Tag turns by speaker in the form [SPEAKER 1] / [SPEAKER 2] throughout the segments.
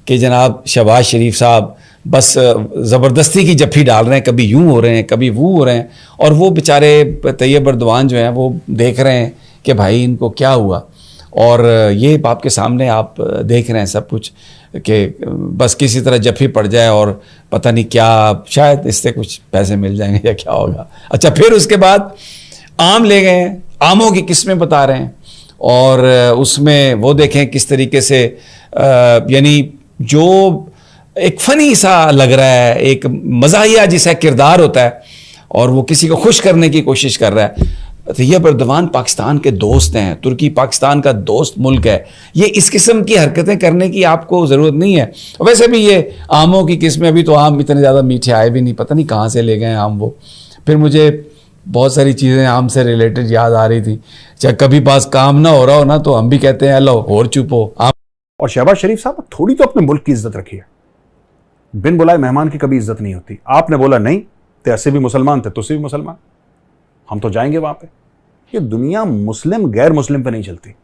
[SPEAKER 1] कि जनाब शहबाज शरीफ साहब बस ज़बरदस्ती की जफ्फी डाल रहे हैं, कभी यूं हो रहे हैं कभी वो हो रहे हैं, और वो बेचारे तैयब अर्दवान जो हैं वो देख रहे हैं कि भाई इनको क्या हुआ। और ये आपके सामने आप देख रहे हैं सब कुछ कि बस किसी तरह जफ्फी पड़ जाए और पता नहीं क्या, शायद इससे कुछ पैसे मिल जाएंगे या क्या होगा। अच्छा, फिर उसके बाद आम ले गए हैं, आमों की किस्में बता रहे हैं, और उसमें वो देखें किस तरीके से यानी जो एक फ़नी सा लग रहा है, एक मज़ाहिया जिसा किरदार होता है, और वो किसी को खुश करने की कोशिश कर रहा है। तैयब अर्दवान पाकिस्तान के दोस्त हैं, तुर्की पाकिस्तान का दोस्त मुल्क है, ये इस किस्म की हरकतें करने की आपको ज़रूरत नहीं है। वैसे भी ये आमों की किस्में, अभी तो आम इतने ज़्यादा मीठे आए भी नहीं, पता नहीं कहाँ से ले गए आम वो। फिर मुझे बहुत सारी चीज़ें आम से रिलेटेड याद आ रही थी। चाहे कभी पास काम ना हो रहा हो ना, तो हम भी कहते हैं लो और चुप हो आम।
[SPEAKER 2] और शहबाज शरीफ साहब, थोड़ी तो अपने मुल्क की इज्जत रखिए। बिन बुलाए मेहमान की कभी इज्जत नहीं होती। आपने बोला नहीं तो ऐसे भी मुसलमान थे, तुझसे भी मुसलमान, हम तो जाएंगे वहां पे। ये दुनिया मुस्लिम गैर मुस्लिम पे नहीं चलती।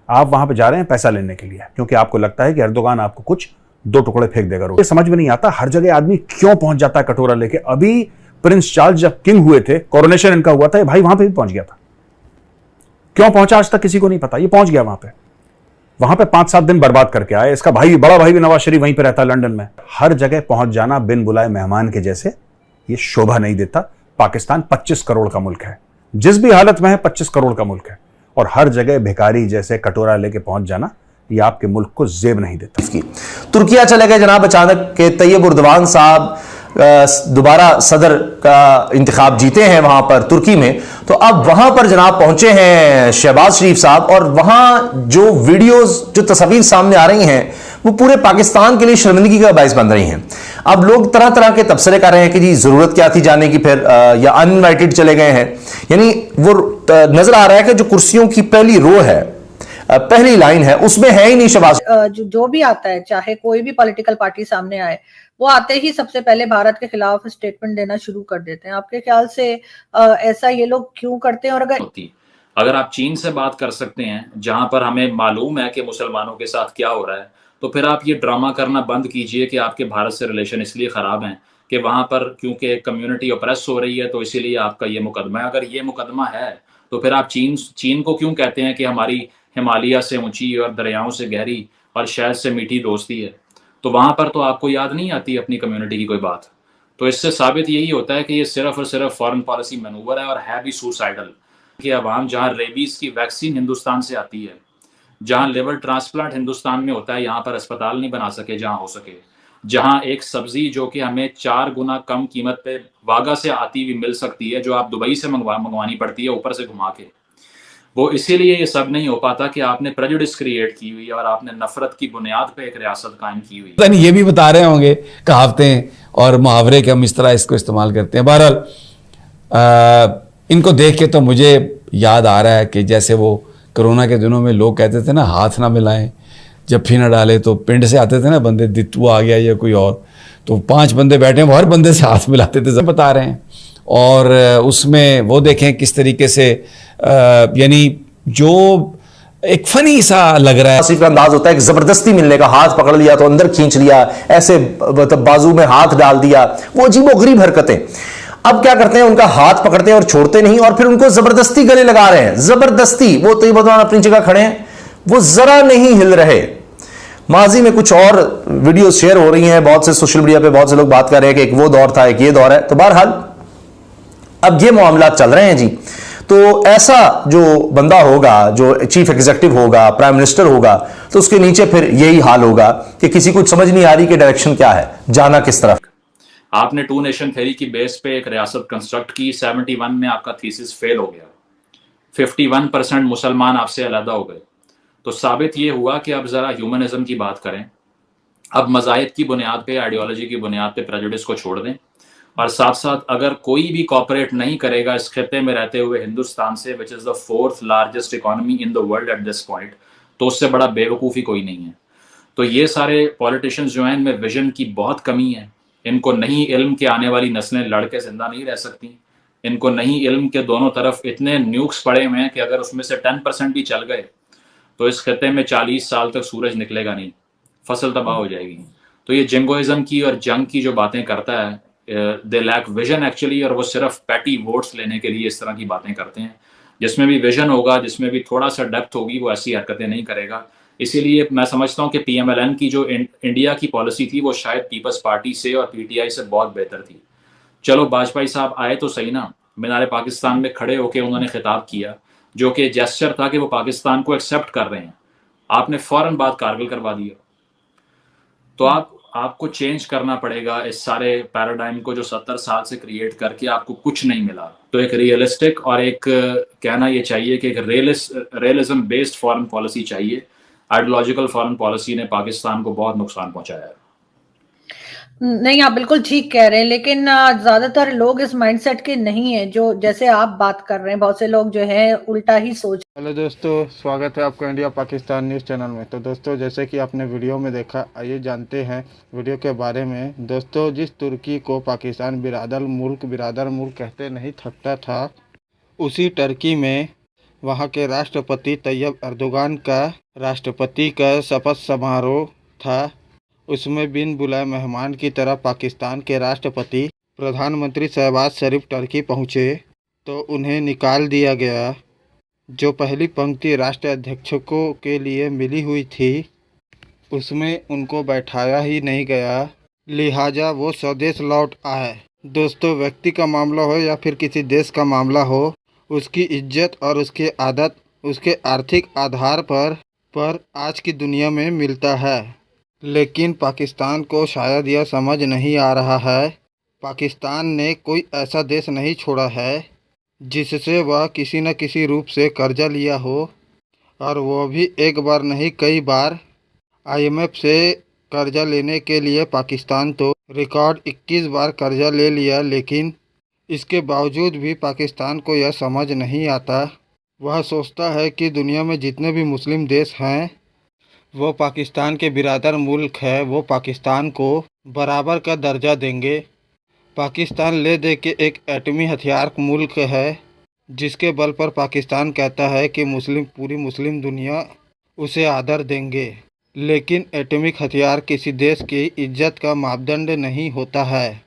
[SPEAKER 2] आप वहां पे जा रहे हैं पैसा लेने के लिए, क्योंकि आपको लगता है कि एर्दोगान आपको कुछ दो टुकड़े फेंक देगा। ये समझ में नहीं आता हर जगह आदमी क्यों पहुंच जाता है कटोरा लेके। अभी प्रिंस चार्ल्स जब किंग हुए थे, कोरोनेशन इनका हुआ था, ये भाई वहां पे भी पहुंच गया था। क्यों पहुंचा आज तक किसी को नहीं पता, ये पहुंच गया वहां पे। वहां पे 5-7 दिन बर्बाद करके आए। इसका भाई, बड़ा भाई भी नवाज शरीफ वहीं पे रहता है लंदन में। हर जगह पहुंच जाना बिन बुलाए मेहमान के जैसे, ये शोभा नहीं देता। पाकिस्तान 25 करोड़ का मुल्क है, जिस भी हालत में है 25 करोड़ का मुल्क है, और हर जगह भिखारी जैसे कटोरा लेके पहुंच जाना, ये आपके मुल्क को जेब नहीं देता।
[SPEAKER 3] तुर्किया चले गए जनाब अचानक के। तैयब अर्दवान साहब दोबारा सदर का इंतखाब जीते हैं वहां पर तुर्की में, तो अब वहां पर जनाब पहुंचे हैं शहबाज शरीफ साहब, और वहां जो वीडियोस, जो तस्वीर सामने आ रही हैं, वो पूरे पाकिस्तान के लिए शर्मिंदगी का बायस बन रही हैं। अब लोग तरह तरह के तबसरे कर रहे हैं कि जी जरूरत क्या थी जाने की, फिर या अनइनवाइटेड चले गए हैं। यानी वो नजर आ रहा है कि जो कुर्सियों की पहली रो है, पहली लाइन है, उसमें है ही नहीं शहबाज।
[SPEAKER 4] जो भी आता है, चाहे कोई भी पॉलिटिकल पार्टी सामने आए, वो आते ही सबसे पहले भारत के खिलाफ स्टेटमेंट देना शुरू कर देते हैं। आपके ख्याल से ऐसा ये लोग क्यों करते हैं? और
[SPEAKER 5] अगर आप चीन से बात कर सकते हैं, जहां पर हमें मालूम है कि मुसलमानों के साथ क्या हो रहा है, तो फिर आप ये ड्रामा करना बंद कीजिए कि आपके भारत से रिलेशन इसलिए ख़राब हैं कि वहाँ पर क्योंकि कम्युनिटी ऑप्रेस हो रही है, तो इसीलिए आपका ये मुकदमा है। अगर ये मुकदमा है तो फिर आप चीन को क्यों कहते हैं कि हमारी हिमालय से ऊंची और दरियाओं से गहरी और शहद से मीठी दोस्ती है? तो वहाँ पर तो आपको याद नहीं आती अपनी कम्युनिटी की कोई बात। तो इससे साबित यही होता है कि ये सिर्फ और सिर्फ फॉरेन पॉलिसी मैनूवर है, और है भी सुसाइडल। कि अवाम, जहाँ रेबीज़ की वैक्सीन हिंदुस्तान से आती है, जहाँ लिवर ट्रांसप्लांट हिंदुस्तान में होता है, यहाँ पर अस्पताल नहीं बना सके जहाँ हो सके, जहाँ एक सब्जी जो कि हमें 4 गुना कम कीमत पे वागा से आती हुई मिल सकती है, जो आप दुबई से मंगवानी पड़ती है ऊपर से घुमा के, वो इसीलिए ये सब नहीं हो पाता कि आपने प्रेजुडिस क्रिएट की हुई और आपने नफरत की बुनियाद पे एक रियासत कायम की हुई।
[SPEAKER 1] ये भी बता रहे होंगे कहावतें और मुहावरे के हम इस तरह इसको इस्तेमाल करते हैं। बहरहाल इनको देख के तो मुझे याद आ रहा है कि जैसे वो कोरोना के दिनों में लोग कहते थे ना, हाथ ना मिलाएं, जफ्फी ना डाले, तो पिंड से आते थे ना बंदे, दित्तू आ गया या कोई और, तो 5 बंदे बैठे हैं, वो हर बंदे से हाथ मिलाते थे, सब बता रहे हैं। और उसमें वो देखें किस तरीके से यानी जो एक फनी सा लग रहा है,
[SPEAKER 3] सिर्फ अंदाज होता है कि जबरदस्ती मिलने का, हाथ पकड़ लिया तो अंदर खींच लिया, ऐसे बाजू में हाथ डाल दिया, वो अजीबोगरीब हरकतें। अब क्या करते हैं, उनका हाथ पकड़ते हैं और छोड़ते नहीं, और फिर उनको जबरदस्ती गले लगा रहे हैं, जबरदस्ती। वो तैयब अर्दवान अपनी जगह खड़े हैं, वो जरा नहीं हिल रहे। माजी में कुछ और वीडियो शेयर हो रही हैं, बहुत से सोशल मीडिया पे बहुत से लोग बात कर रहे हैं कि एक वो दौर था, एक ये दौर है। तो बहरहाल अब ये मामला चल रहे हैं जी। तो ऐसा जो बंदा होगा, जो चीफ एग्जीक्यूटिव होगा, प्राइम मिनिस्टर होगा, तो उसके नीचे फिर यही हाल होगा कि किसी को समझ नहीं आ रही कि डायरेक्शन क्या है, जाना किस तरफ।
[SPEAKER 5] आपने 2 नेशन थ्योरी की बेस पे एक रियासत कंस्ट्रक्ट की, 71 में आपका थीसिस फेल हो गया, 51% मुसलमान आपसे अलग हो गए। तो साबित ये हुआ कि अब ज़रा ह्यूमनिज्म की बात करें, अब मज़ाहिब की बुनियाद पे, आइडियोलॉजी की बुनियाद पे प्रेजुडिस को छोड़ दें, और साथ साथ अगर कोई भी कॉपरेट नहीं करेगा इस खित्ते में रहते हुए हिंदुस्तान से, which is the 4th largest economy in the world at this point, तो उससे बड़ा बेवकूफ़ी कोई नहीं है। तो ये सारे पॉलिटिशियंस जो हैं, इनमें विजन की बहुत कमी है। इनको नहीं इल्म के आने वाली नस्लें लड़ के जिंदा नहीं रह सकती। इनको नहीं इल्म के दोनों तरफ इतने न्यूक्स पड़े हुए हैं कि अगर उसमें से 10% भी चल गए तो इस खित्ते में 40 साल तक सूरज निकलेगा नहीं। फसल तबाह हो जाएगी। तो ये जिंगोइज्म की और जंग की जो बातें करता है, दे लैक विजन एक्चुअली, और वो सिर्फ पैटी वोट्स लेने के लिए इस तरह की बातें करते हैं। जिसमें भी विजन होगा, जिसमें भी थोड़ा सा डेप्थ होगी, वो ऐसी हरकतें नहीं करेगा। इसीलिए मैं समझता हूँ कि PMLN की जो इंडिया की पॉलिसी थी वो शायद पीपल्स पार्टी से और PTI से बहुत बेहतर थी। चलो वाजपेयी साहब आए तो सही ना, मीनार पाकिस्तान में खड़े होकर उन्होंने खिताब किया, जो कि जेस्चर था कि वो पाकिस्तान को एक्सेप्ट कर रहे हैं। आपने फौरन बात कारगिल करवा दी। तो आपको चेंज करना पड़ेगा इस सारे पैराडाइम को जो 70 साल से क्रिएट करके आपको कुछ नहीं मिला। तो एक रियलिस्टिक और एक कहना ये चाहिए कि एक रियलिज्म बेस्ड फॉरेन पॉलिसी चाहिए। आइडियोलॉजिकल फॉरेन पॉलिसी ने पाकिस्तान को बहुत नुकसान पहुंचाया है।
[SPEAKER 4] नहीं, आप बिल्कुल ठीक कह रहे हैं, लेकिन ज्यादातर लोग इस माइंडसेट के नहीं है जो जैसे आप बात कर रहे हैं। बहुत से लोग जो है उल्टा ही सोच।
[SPEAKER 6] हेलो दोस्तों, स्वागत है आपका इंडिया पाकिस्तान न्यूज़ चैनल में। तो दोस्तों, जैसे कि आपने वीडियो में देखा, आइए जानते हैं वीडियो के बारे में। दोस्तों, जिस तुर्की को पाकिस्तान बिरादर मुल्क कहते नहीं थकता था, उसी टर्की में वहां के राष्ट्रपति तैयब अर्दोगान का राष्ट्रपति का शपथ समारोह था। उसमें बिन बुलाए मेहमान की तरह पाकिस्तान के राष्ट्रपति प्रधानमंत्री शहबाज शरीफ टर्की पहुँचे तो उन्हें निकाल दिया गया। जो पहली पंक्ति राष्ट्राध्यक्षों के लिए मिली हुई थी, उसमें उनको बैठाया ही नहीं गया, लिहाजा वो स्वदेश लौट आए। दोस्तों, व्यक्ति का मामला हो या फिर किसी देश का मामला हो, उसकी इज्जत और उसकी आदत उसके आर्थिक आधार पर आज की दुनिया में मिलता है। लेकिन पाकिस्तान को शायद यह समझ नहीं आ रहा है। पाकिस्तान ने कोई ऐसा देश नहीं छोड़ा है जिससे वह किसी न किसी रूप से कर्जा लिया हो, और वह भी एक बार नहीं कई बार। IMF से कर्जा लेने के लिए पाकिस्तान तो रिकॉर्ड 21 बार कर्जा ले लिया, लेकिन इसके बावजूद भी पाकिस्तान को यह समझ नहीं आता। वह सोचता है कि दुनिया में जितने भी मुस्लिम देश हैं वो पाकिस्तान के बिरादर मुल्क है, वो पाकिस्तान को बराबर का दर्जा देंगे। पाकिस्तान ले दे के एक एटमी हथियार मुल्क है, जिसके बल पर पाकिस्तान कहता है कि पूरी मुस्लिम दुनिया उसे आदर देंगे। लेकिन एटॉमिक हथियार किसी देश की इज्जत का मापदंड नहीं होता है।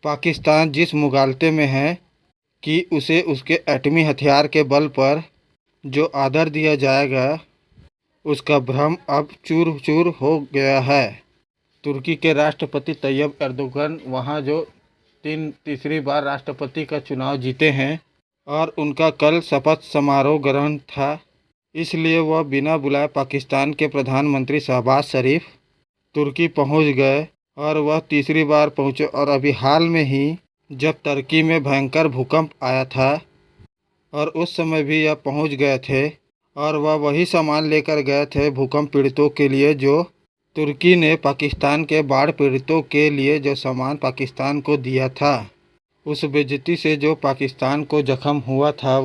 [SPEAKER 6] पाकिस्तान जिस मुगालते में है कि उसे उसके एटमी हथियार के बल पर जो आदर दिया जाएगा, उसका भ्रम अब चूर चूर हो गया है। तुर्की के राष्ट्रपति तैयब अर्दोगन वहाँ जो तीसरी बार राष्ट्रपति का चुनाव जीते हैं, और उनका कल शपथ समारोह ग्रहण था, इसलिए वह बिना बुलाए पाकिस्तान के प्रधानमंत्री शहबाज शरीफ तुर्की पहुंच गए। और वह तीसरी बार पहुंचे, और अभी हाल में ही जब तुर्की में भयंकर भूकंप आया था और उस समय भी यह पहुंच गए थे, और वह वही सामान लेकर गए थे भूकंप पीड़ितों के लिए, जो तुर्की ने पाकिस्तान के बाढ़ पीड़ितों के लिए जो सामान पाकिस्तान को दिया था। उस बेइज्जती से जो पाकिस्तान को जख्म हुआ था,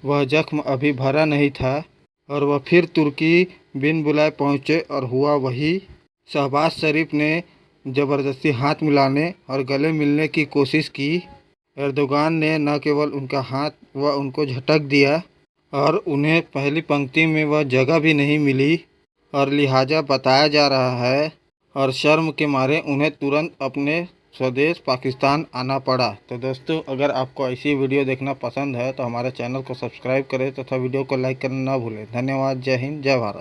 [SPEAKER 6] वह जख्म अभी भरा नहीं था, और वह फिर तुर्की बिन बुलाए पहुँचे, और हुआ वही। शहबाज शरीफ ने ज़बरदस्ती हाथ मिलाने और गले मिलने की कोशिश की। एर्दोगान ने न केवल उनका हाथ व उनको झटक दिया, और उन्हें पहली पंक्ति में वह जगह भी नहीं मिली, और लिहाजा बताया जा रहा है, और शर्म के मारे उन्हें तुरंत अपने स्वदेश पाकिस्तान आना पड़ा। तो दोस्तों, अगर आपको ऐसी वीडियो देखना पसंद है तो हमारे चैनल को सब्सक्राइब करें तथा वीडियो को लाइक करना ना भूलें। धन्यवाद। जय हिंद, जय भारत।